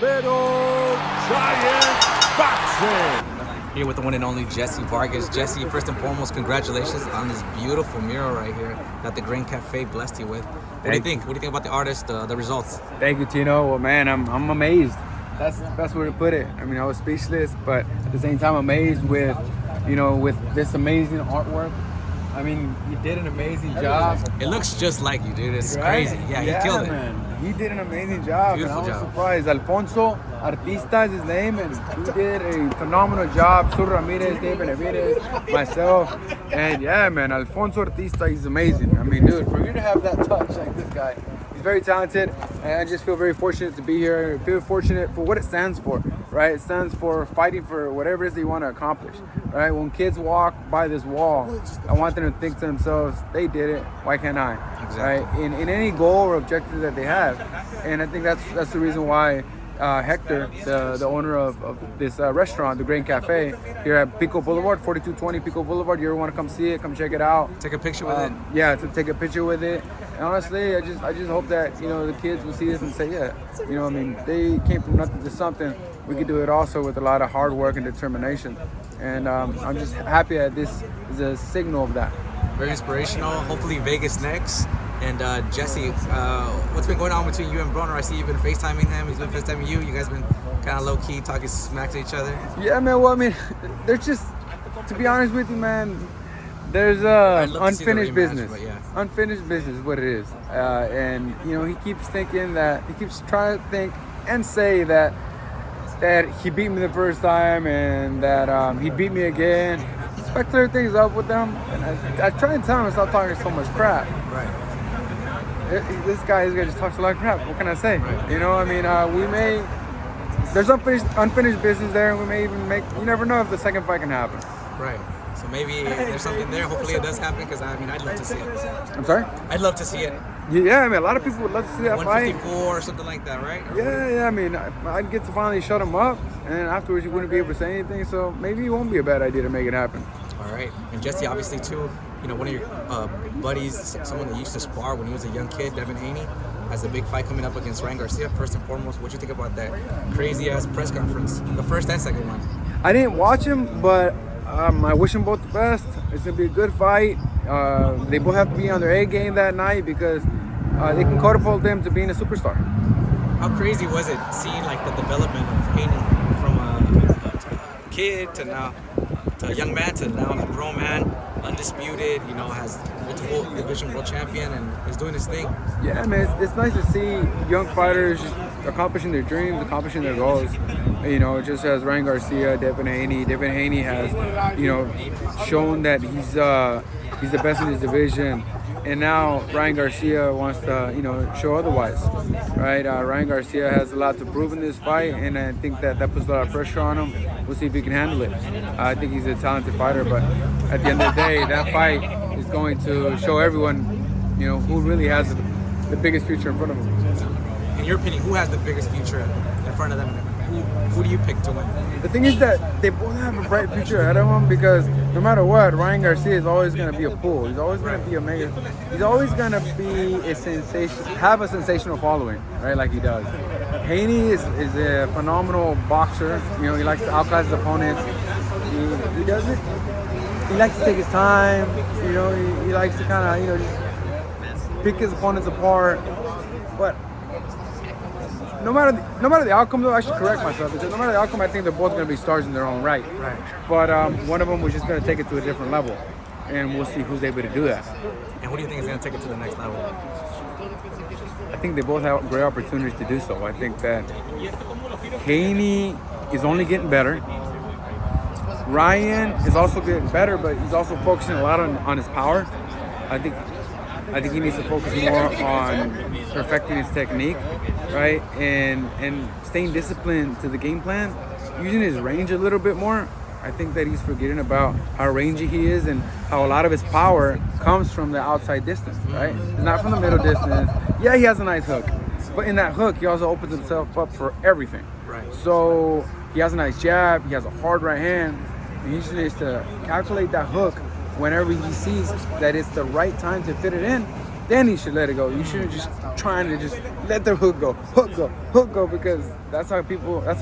Little Giant Boxing. Here with the one and only Jessie Vargas. Jessie, first and foremost, congratulations on this beautiful mural right here that the Grand Cafe blessed you with. What do you think? What do you think about the artist, the results? Thank you, Tino. Well, man, I'm amazed. That's the best way to put it. I mean, I was speechless, but at the same time, amazed with, with this amazing artwork. I mean, you did an amazing job. It looks just like you, dude. It's Right? crazy. Yeah, he killed it. Man. He did an amazing job. Beautiful and I was job. surprised. Alfonso Artista is his name, and he did a phenomenal job. Sur Ramirez, David Ramirez, myself. And yeah, man, Alfonso Artista, he's amazing. I mean, dude, for you to have that touch like this guy, he's very talented. And I just feel very fortunate to be here. I feel fortunate for what it stands for, right? It stands for fighting for whatever it is that you want to accomplish, right? When kids walk by this wall, I want them to think to themselves, they did it, why can't I? Exactly. Right? In any goal or objective that they have. And I think that's the reason why Hector, the owner of this restaurant, the Grand Cafe, here at Pico Boulevard, 4220 Pico Boulevard. You ever want to come see it, come check it out. Take a picture with it. Yeah, to take a picture with it. And honestly, I just hope that, the kids will see this and say, yeah, I mean, they came from nothing to something. We could do it also with a lot of hard work and determination. And I'm just happy that this is a signal of that. Very inspirational. Hopefully Vegas next. And Jessie, what's been going on between you and Broner? I see you've been FaceTiming him. He's been FaceTiming you. You guys been kind of low-key talking smack to each other. Yeah, man. Well, I mean, there's just, to be honest with you, man, there's unfinished business. Yeah. Unfinished business is what it is. And, he keeps thinking that, he keeps trying to think and say that he beat me the first time and that he beat me again. So I clear things up with them. And I try and tell him to stop talking so much crap. Right. This guy just talks a lot of crap. What can I say? Right. We may. There's unfinished business there, and we may even make. You never know if the second fight can happen. Right. So maybe there's something there. Hopefully it does happen because I'd love to see it. I'm sorry? I'd love to see it. Yeah, I mean, a lot of people would love to see that fight. 154 or something like that, right? Yeah. I mean, I'd get to finally shut him up, and afterwards you wouldn't be able to say anything. So maybe it won't be a bad idea to make it happen. All right. And Jessie, obviously too, one of your buddies, someone that used to spar when he was a young kid, Devin Haney, has a big fight coming up against Ryan Garcia. First and foremost, what do you think about that crazy ass press conference, the first and second one? I didn't watch him, but I wish them both the best. It's gonna be a good fight. They both have to be on their A game that night because they can catapult them to being a superstar. How crazy was it seeing like the development of Haney from a kid to now to a young man to now a grown man, undisputed, has multiple division world champion and is doing his thing? Yeah, man, it's nice to see young fighters accomplishing their dreams, accomplishing their goals. Just as Ryan Garcia, Devin Haney. Devin Haney has, shown that he's the best in his division. And now Ryan Garcia wants to, show otherwise, right? Ryan Garcia has a lot to prove in this fight, and I think that puts a lot of pressure on him. We'll see if he can handle it. I think he's a talented fighter, but at the end of the day, that fight is going to show everyone, who really has the biggest future in front of him. In your opinion, who has the biggest future in front of them? Who do you pick to win? The thing is that they both have a bright future ahead of them because no matter what, Ryan Garcia is always going to be a pull. He's always going to be a major. He's always going to be a sensation, have a sensational following, right? Like he does. Haney is a phenomenal boxer. He likes to outclass his opponents. He does it. He likes to take his time. He likes to kind of just pick his opponents apart. But no matter the outcome, though, I should correct myself because no matter the outcome, I think they're both going to be stars in their own right. Right. But one of them was just going to take it to a different level, and we'll see who's able to do that. And who do you think is going to take it to the next level? I think they both have great opportunities to do so. I think that Haney is only getting better. Ryan is also getting better, but he's also focusing a lot on his power. I think he needs to focus more on perfecting his technique, right? And staying disciplined to the game plan, using his range a little bit more. I think that he's forgetting about how rangy he is and how a lot of his power comes from the outside distance, right? It's not from the middle distance. Yeah, he has a nice hook, but in that hook, he also opens himself up for everything. Right. So he has a nice jab, he has a hard right hand, and he just needs to calculate that hook whenever he sees that it's the right time to fit it in. Then he should let it go. You shouldn't just trying to just let their hook go, because that's how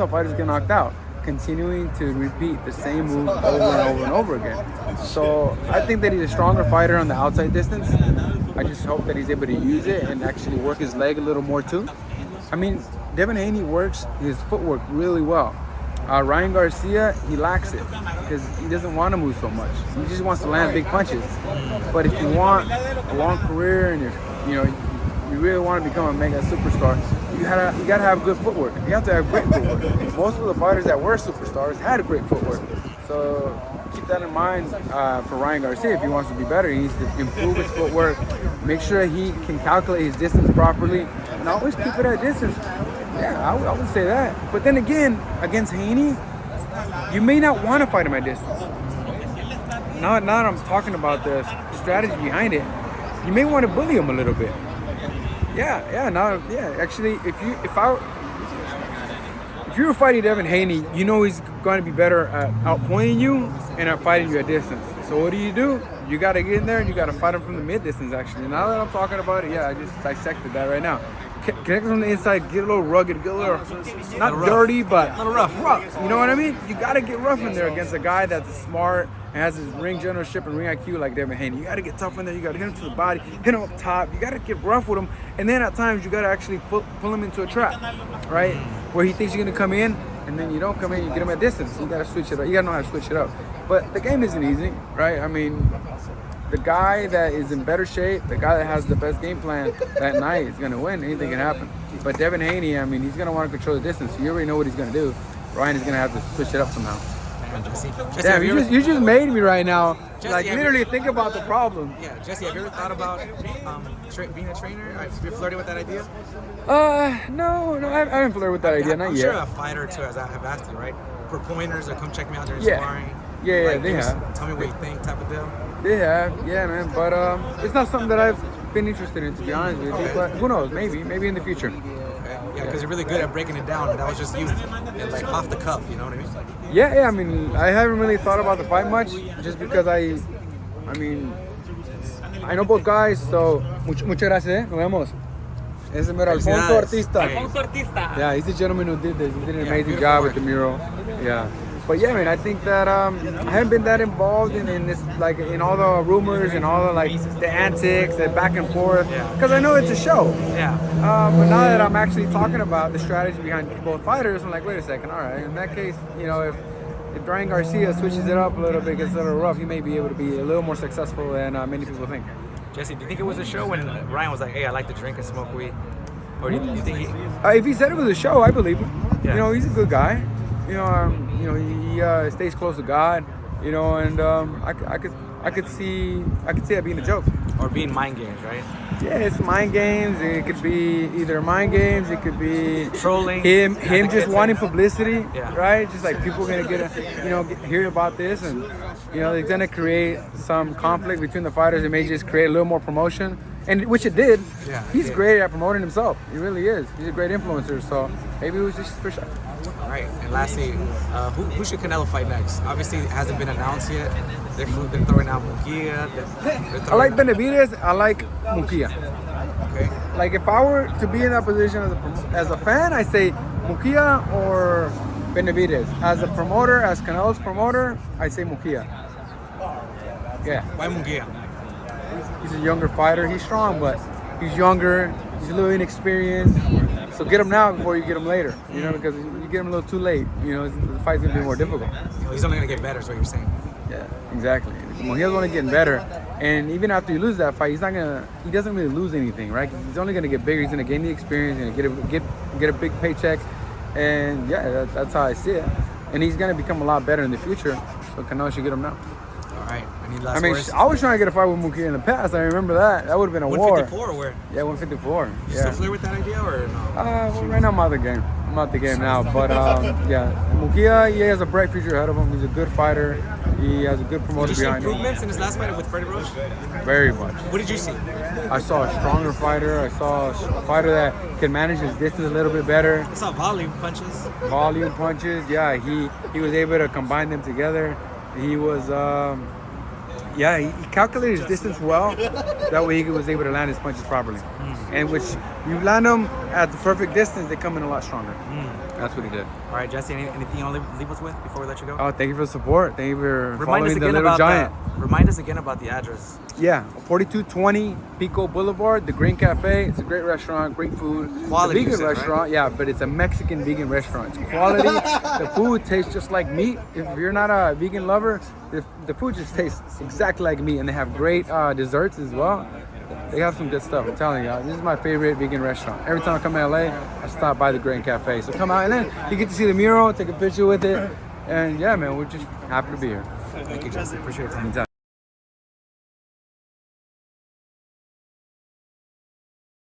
fighters get knocked out. Continuing to repeat the same move over and over again. So I think that he's a stronger fighter on the outside distance. I just hope that he's able to use it and actually work his leg a little more too. I mean, Devin Haney works his footwork really well. Ryan Garcia, he lacks it because he doesn't want to move so much. He just wants to land big punches. But if you want a long career and if you really want to become a mega superstar, you gotta have good footwork. You have to have great footwork. Most of the fighters that were superstars had great footwork. So keep that in mind for Ryan Garcia. If he wants to be better, he needs to improve his footwork, make sure he can calculate his distance properly, and always keep it at distance. Yeah, I would say that. But then again, against Haney, you may not want to fight him at distance. Now that I'm talking about the strategy behind it, you may want to bully him a little bit. Actually, if you were fighting Devin Haney, you know he's going to be better at outpointing you and at fighting you at distance. So what do? You got to get in there and you got to fight him from the mid-distance, actually. Now that I'm talking about it, I just dissected that right now. Connect from the inside, get a little rugged, get a little, not dirty, but a little rough. You know what I mean? You got to get rough in there against a guy that's smart and has his ring generalship and ring IQ like Devin Haney. You got to get tough in there. You got to hit him to the body, hit him up top. You got to get rough with him. And then at times, you got to actually pull him into a trap, right? Where he thinks you're going to come in, and then you don't come in, you get him at distance. You got to switch it up. You got to know how to switch it up. But the game isn't easy, right? I mean, the guy that is in better shape, the guy that has the best game plan that night is going to win. Anything can happen. But Devin Haney, I mean, he's going to want to control the distance. So you already know what he's going to do. Ryan is going to have to switch it up somehow. Jesse, Damn, you just made me right now. Jesse, like, literally think about the problem. Yeah, Jesse, have you ever thought about being a trainer? Have you flirted with that idea? No, I haven't flirted with that idea, not yet. I'm sure a fighter or two have asked you, right? For pointers or come check me out there sparring. Yeah, they have. Tell me what you think type of deal. They have, man. But it's not something that I've been interested in, to be honest with you. But who knows? Maybe in the future. Yeah, because you're really good at breaking it down, and that was just you, and like off the cuff, you know what I mean? Yeah. I mean, I haven't really thought about the fight much, just because I know both guys. So muchas gracias. Nos vemos. Ese Mural, Alfonso Artista. Yeah, he's the gentleman who did this. He did an amazing job with the mural. Yeah. But yeah, man, I think that I haven't been that involved in this, like in all the rumors and all the antics and back and forth, because I know it's a show. Yeah. But now that I'm actually talking about the strategy behind both fighters, I'm like, wait a second, all right. In that case, if Ryan Garcia switches it up a little bit, gets a little rough, he may be able to be a little more successful than many people think. Jesse, do you think it was a show when Ryan was like, hey, I like to drink and smoke weed? Or do you think if he said it was a show, I believe him. Yeah. He's a good guy. He stays close to God. And I could see it being a joke. Or being mind games, right? Yeah, it's mind games. It could be either mind games. It could be trolling. Him just wanting publicity, yeah. Right? Just like people are gonna hear about this, and it's gonna create some conflict between the fighters. It may just create a little more promotion, and which it did. Yeah, he's great at promoting himself. He really is. He's a great influencer. So maybe it was just for sure. All right, and lastly, who should Canelo fight next? Obviously, it hasn't been announced yet. They're throwing out Munguia. I like Benavidez. I like Munguia. Okay. Like if I were to be in that position as a fan, I say Munguia or Benavidez. As a promoter, as Canelo's promoter, I say Munguia. Yeah. Why Munguia? He's a younger fighter. He's strong, but he's younger. He's a little inexperienced. So get him now before you get him later. Because you get him a little too late. The fight's gonna be more difficult. He's only gonna get better, is what you're saying. Yeah, exactly. He's only getting better, and even after you lose that fight, he doesn't really lose anything, right? He's only gonna get bigger. He's gonna gain the experience. He's gonna get a big paycheck, and that's how I see it. And he's gonna become a lot better in the future. So Canelo should get him now. All right. Any last words? I was trying to get a fight with Munguia in the past. I remember that. That would have been a war. 154 or where? Yeah, 154. You still flirt with that idea or no? Well, right now I'm out of the game. I'm out the game now. But Munguia, he has a bright future ahead of him. He's a good fighter. He has a good promoter behind him. Did you see improvements in his last fight with Freddie Roach? Very much. What did you see? I saw a stronger fighter. I saw a fighter that can manage his distance a little bit better. I saw volume punches. Yeah. He was able to combine them together. He was, he calculated his distance well. That way he was able to land his punches properly. And which you land them at the perfect distance, they come in a lot stronger. That's what he did. All right, Jesse, anything you want to leave us with before we let you go? Oh, thank you for the support. Thank you for Remind us following the again little about giant. Remind us again about the address. Yeah, 4220 Pico Boulevard, the Green Cafe. It's a great restaurant, great food. Quality, It's a you vegan said, restaurant, right? yeah, but it's a Mexican vegan restaurant. It's quality. The food tastes just like meat. If you're not a vegan lover, the food just tastes exactly like meat, and they have great desserts as well. They have some good stuff. I'm telling you, this is my favorite vegan restaurant. Every time I come to LA, I stop by the Grand Cafe. So come out, and then you get to see the mural, take a picture with it, and yeah, man, we're just happy to be here. Thank you, Jesse. Appreciate your time. Anytime.